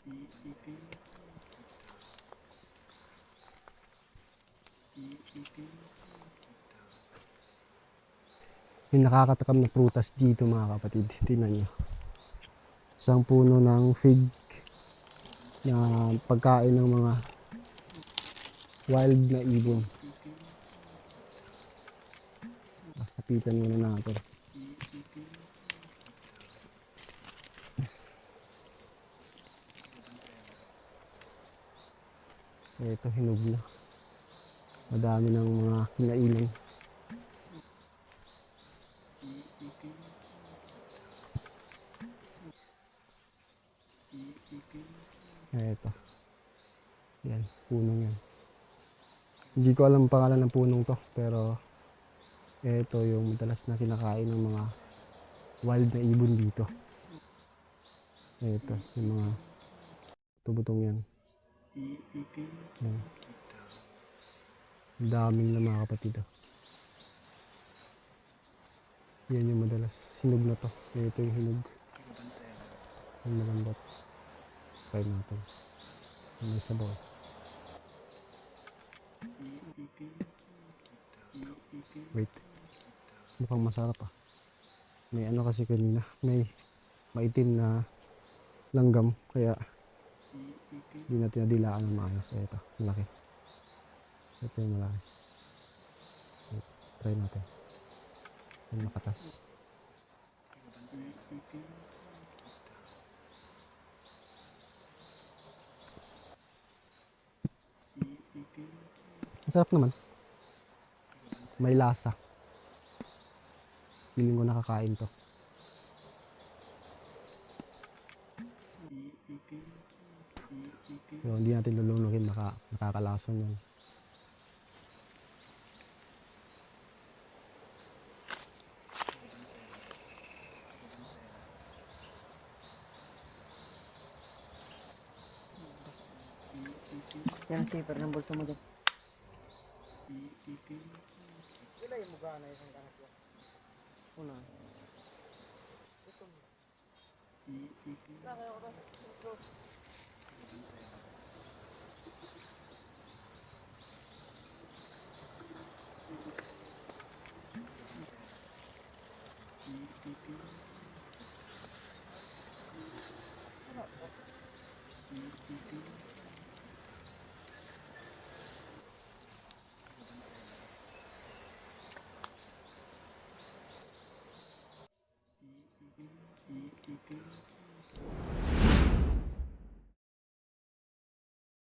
Yung nakakatakam na prutas dito mga kapatid, tingnan nyo. Isang puno ng fig na pagkain ng mga wild na ibon. Kapitan muna natin. Ito, hinog na. Madami ng mga kinainan. Ito. Yan, punong yan. Hindi ko alam ang pangalan ng punong to, pero ito yung madalas na kinakain ng mga wild na ibon dito. Ito, yung mga tubutong yan. Yan. Daming na mga kapatid. Yan yung madalas. Hinog na to. Ito yung hinog. Yung malambot. Try natin. May sabaw. Wait. Mukhang masarap ah. May ano kasi kanina. May maitim na langgam. Kaya hindi natin nadilaan ng maayos. Ito. Malaki. Ito yung malaki. Wait. Try natin. Yung makatas. Masarap naman. May lasa. Feeling ko nakakain to. Pero hindi natin lulunukin, nakakalason yun. Yan ang zipper ng bulsa mo dyan. Wala yung mga na isang kanak yan. Una. Ito mo. Laki ako to. Wala po.